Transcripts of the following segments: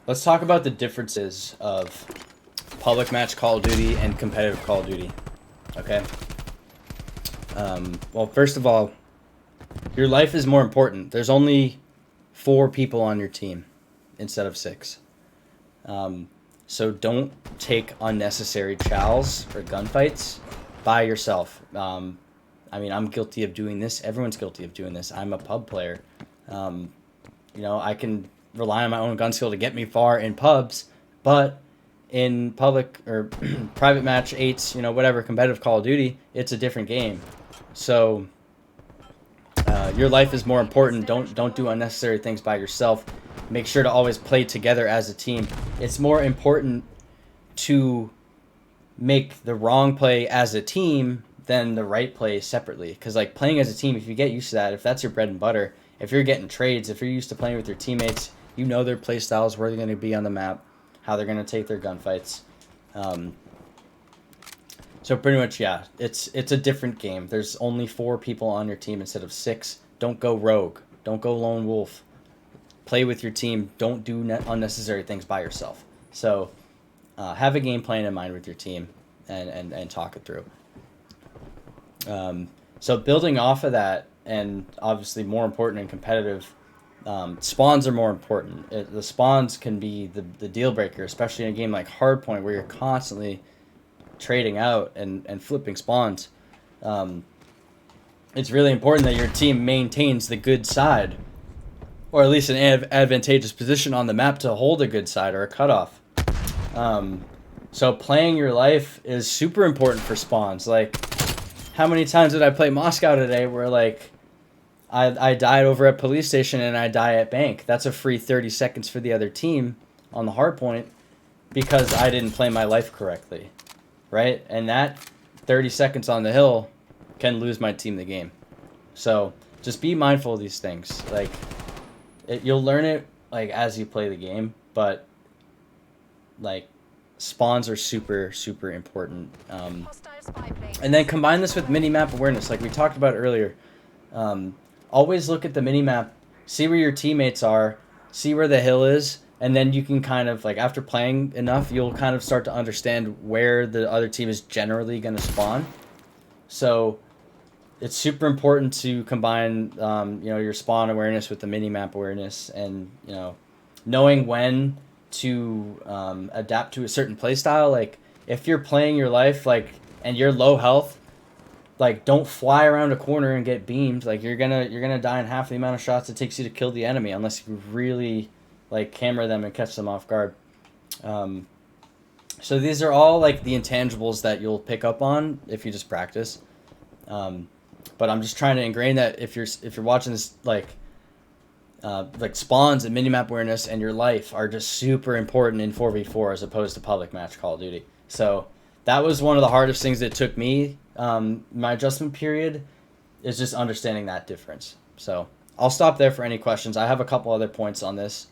Let's talk about the differences of public match Call of Duty and competitive Call of Duty. Okay. Well, first of all, your life is more important. There's only 4 people on your team instead of 6. So don't take unnecessary chows or gunfights by yourself. I mean, I'm guilty of doing this. Everyone's guilty of doing this. I'm a pub player. I can rely on my own gun skill to get me far in pubs, but in public or private match 8s, whatever, competitive Call of Duty, it's a different game. So your life is more important. Don't do unnecessary things by yourself. Make sure to always play together as a team. It's more important to make the wrong play as a team than the right play separately. Because like playing as a team, if you get used to that, if that's your bread and butter, if you're getting trades, if you're used to playing with your teammates, you know their play styles, where they're going to be on the map, how they're going to take their gunfights. So pretty much, yeah, it's a different game. There's only 4 people on your team instead of 6. Don't go rogue. Don't go lone wolf. Play with your team. Don't do unnecessary things by yourself. So have a game plan in mind with your team and talk it through. So building off of that, and obviously more important in competitive, spawns are more important. The spawns can be the deal breaker, especially in a game like Hardpoint where you're constantly trading out and flipping spawns. It's really important that your team maintains the good side, or at least an advantageous position on the map to hold a good side or a cutoff. So playing your life is super important for spawns. Like, how many times did I play Moscow today where, like, I died over at police station and I die at bank? That's a free 30 seconds for the other team on the hard point because I didn't play my life correctly, right? And that 30 seconds on the hill can lose my team the game. So just be mindful of these things. Like, you'll learn it like as you play the game, but like spawns are super, super important. And then combine this with mini-map awareness, like we talked about earlier. Always look at the mini-map, see where your teammates are, see where the hill is, and then you can kind of, like, after playing enough, you'll kind of start to understand where the other team is generally going to spawn. So it's super important to combine, your spawn awareness with the mini-map awareness, and, knowing when to adapt to a certain playstyle. Like, if you're playing your life, like, and you're low health, like, don't fly around a corner and get beamed. Like, you're gonna die in half the amount of shots it takes you to kill the enemy, unless you really, like, camera them and catch them off guard. So these are all, like, the intangibles that you'll pick up on if you just practice. But I'm just trying to ingrain that if you're watching this, like spawns and minimap awareness and your life are just super important in 4v4 as opposed to public match Call of Duty. So that was one of the hardest things that took me. My adjustment period is just understanding that difference. So I'll stop there for any questions. I have a couple other points on this.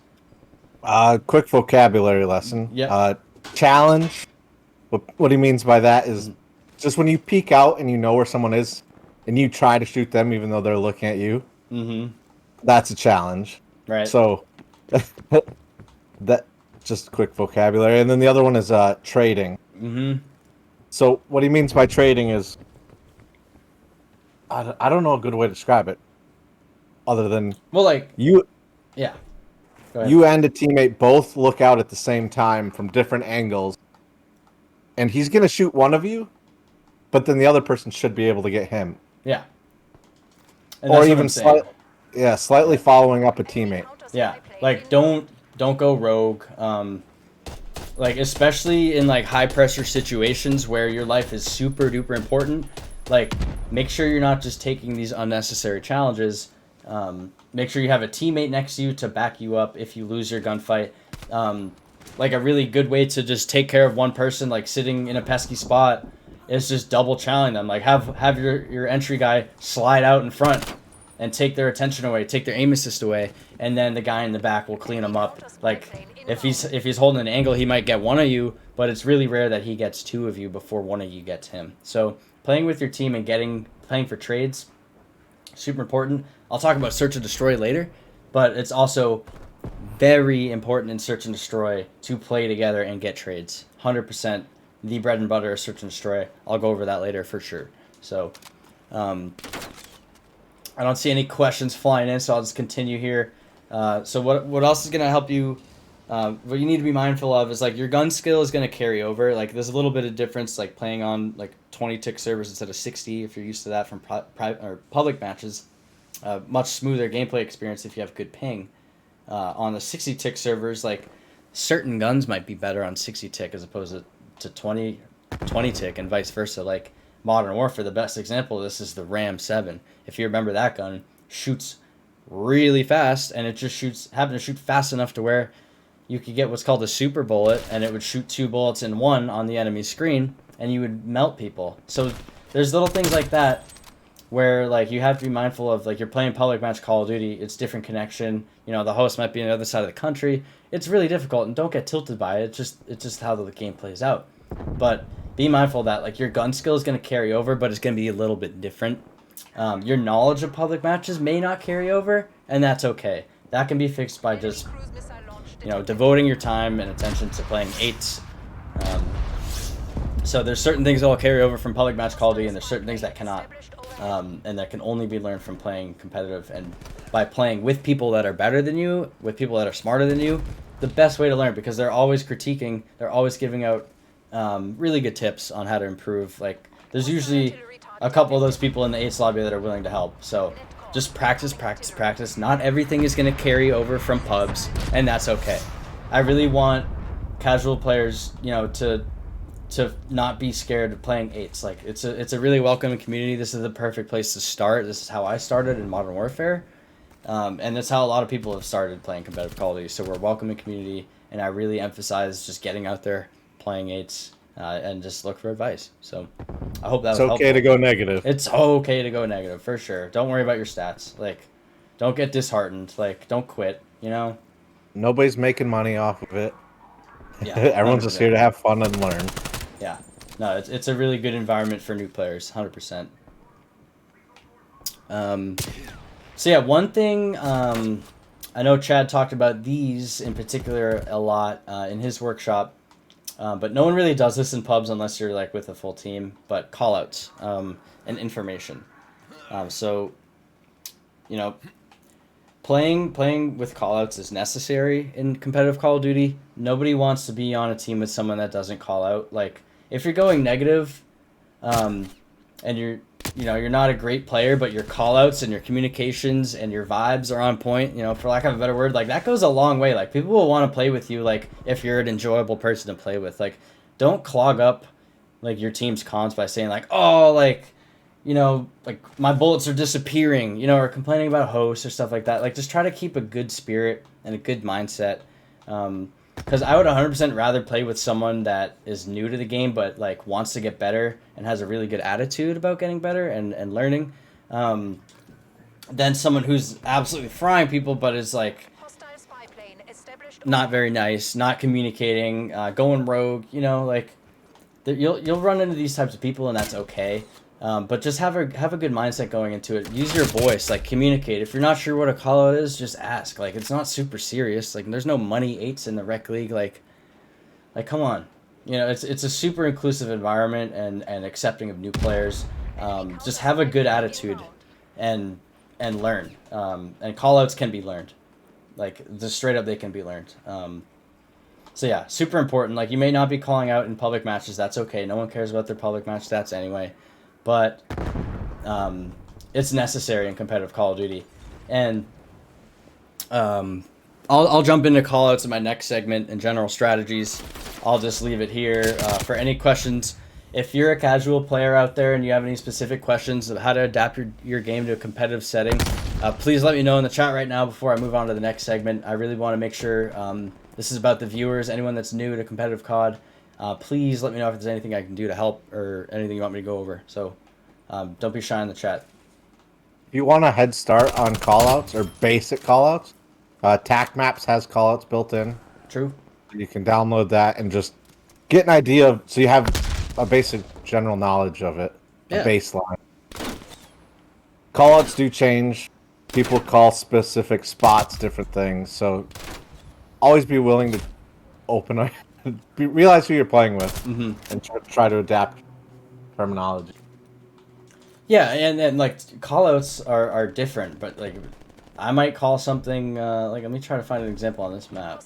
Quick vocabulary lesson. Yep. Challenge. What he means by that is just when you peek out and you know where someone is and you try to shoot them even though they're looking at you. Mm-hmm. That's a challenge. Right. So that just quick vocabulary. And then the other one is trading. Mm-hmm. So what he means by trading is, I don't know a good way to describe it other than, well, like, you yeah, go ahead. You and a teammate both look out at the same time from different angles, and he's going to shoot one of you, but then the other person should be able to get him. Yeah. And or even slightly following up a teammate. Yeah, like, don't go rogue. Like, especially in, like, high pressure situations where your life is super duper important, like, make sure you're not just taking these unnecessary challenges. Make sure you have a teammate next to you to back you up if you lose your gunfight. Like, a really good way to just take care of one person, like, sitting in a pesky spot, is just double challenge them. Like, have your entry guy slide out in front and take their attention away, take their aim assist away, and then the guy in the back will clean them up. Like, if he's holding an angle, he might get one of you, but it's really rare that he gets 2 of you before one of you gets him. So playing with your team and playing for trades, super important. I'll talk about search and destroy later, but it's also very important in search and destroy to play together and get trades. 100% the bread and butter of search and destroy. I'll go over that later for sure. So, I don't see any questions flying in, so I'll just continue here. So what else is gonna help you? What you need to be mindful of is like your gun skill is gonna carry over. Like there's a little bit of difference, like playing on like 20 tick servers instead of 60 if you're used to that from private or public matches. Much smoother gameplay experience if you have good ping. On the 60 tick servers, like certain guns might be better on 60 tick as opposed to 20 tick and vice versa. Like Modern Warfare, the best example of this is the Ram 7. If you remember that gun, shoots really fast, and it just happened to shoot fast enough to where you could get what's called a super bullet, and it would shoot 2 bullets in one on the enemy screen, and you would melt people. So there's little things like that where like you have to be mindful of, like you're playing public match Call of Duty, it's different connection. You know, the host might be on the other side of the country. It's really difficult, and don't get tilted by it. It's just how the game plays out. But be mindful that like your gun skill is going to carry over, but it's going to be a little bit different. Your knowledge of public matches may not carry over, and that's okay. That can be fixed by just, you know, devoting your time and attention to playing 8s. So there's certain things that will carry over from public match Call of Duty, and there's certain things that cannot, and that can only be learned from playing competitive and by playing with people that are better than you, with people that are smarter than you. The best way to learn, because they're always critiquing, they're always giving out really good tips on how to improve. Like there's usually a couple of those people in the 8s lobby that are willing to help. So just practice. Not everything is going to carry over from pubs, and that's okay. I really want casual players, you know, to not be scared of playing 8s. Like it's a really welcoming community. This is the perfect place to start. This is how I started in Modern Warfare, and that's how a lot of people have started playing competitive Call of Duty. So we're a welcoming community, and I really emphasize just getting out there, playing 8s, and just look for advice. So I hope that was helpful. It's okay to go negative. It's okay to go negative, for sure. Don't worry about your stats. Like, don't get disheartened. Like, don't quit, you know? Nobody's making money off of it. Yeah, Everyone's just here to have fun and learn. Yeah. No, it's a really good environment for new players, 100%. So yeah, one thing, I know Chad talked about these in particular a lot in his workshop, but no one really does this in pubs unless you're like with a full team, but callouts and information. So, you know, playing with callouts is necessary in competitive Call of Duty. Nobody wants to be on a team with someone that doesn't call out. Like, if you're going negative, and you're not a great player, but your callouts and your communications and your vibes are on point, you know, for lack of a better word, like that goes a long way. Like people will want to play with you, like if you're an enjoyable person to play with. Like, don't clog up like your team's comms by saying like, oh, like, you know, like my bullets are disappearing, you know, or complaining about hosts or stuff like that. Like, just try to keep a good spirit and a good mindset. Because I would 100% rather play with someone that is new to the game but like wants to get better and has a really good attitude about getting better and learning, than someone who's absolutely frying people but is like not very nice, not communicating, going rogue. You know, like you'll run into these types of people, and that's okay. But just have a good mindset going into it. Use your voice, like communicate. If you're not sure what a call out is, just ask. Like, it's not super serious. Like, there's no money 8s in the rec league. Like come on. You know, it's a super inclusive environment and accepting of new players. Just have a good attitude and learn. And call outs can be learned. Like, just straight up, they can be learned. So yeah, super important. Like, you may not be calling out in public matches. That's okay. No one cares about their public match stats anyway. But it's necessary in competitive Call of Duty. And I'll jump into callouts in my next segment and general strategies. I'll just leave it here. For any questions, if you're a casual player out there and you have any specific questions of how to adapt your game to a competitive setting, please let me know in the chat right now before I move on to the next segment. I really want to make sure this is about the viewers, anyone that's new to competitive COD. Please let me know if there's anything I can do to help or anything you want me to go over. So don't be shy in the chat. If you want a head start on callouts or basic callouts, TAC Maps has callouts built in. True. You can download that and just get an idea of, so you have a basic general knowledge of it, a baseline. Callouts do change. People call specific spots different things, so always be willing to open, realize who you're playing with, Mm-hmm. and try to adapt terminology. Yeah, and like callouts are different, but like I might call something like let me try to find an example on this map.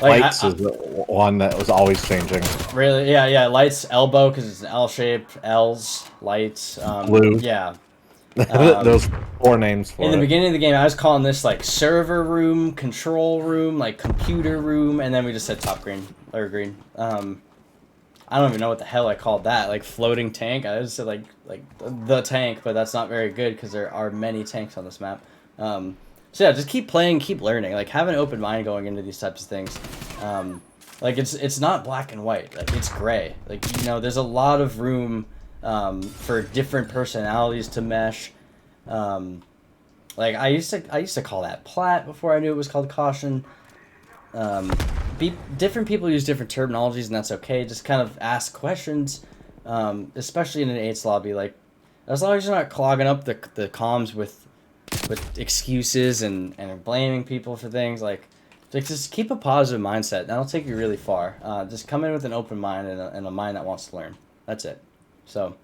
Like Lights is the one that was always changing. really, yeah, lights elbow because it's an L shape. L's lights. Blue. Yeah. Those 4 names for In the it. beginning of the game, I was calling this like server room, control room, like computer room, and then we just said top green or green. I don't even know what the hell I called that. Like floating tank. I just said like the tank, but that's not very good because there are many tanks on this map. So yeah, just keep playing, keep learning. Like have an open mind going into these types of things. Like it's not black and white. Like it's gray. Like you know, there's a lot of room for different personalities to mesh. Like I used to call that plat before I knew it was called caution. Different people use different terminologies, and that's okay. Just kind of ask questions, especially in an AIDS lobby. Like as long as you're not clogging up the comms with excuses and blaming people for things. Like just keep a positive mindset. That'll take you really far. Just come in with an open mind and a mind that wants to learn. That's it. So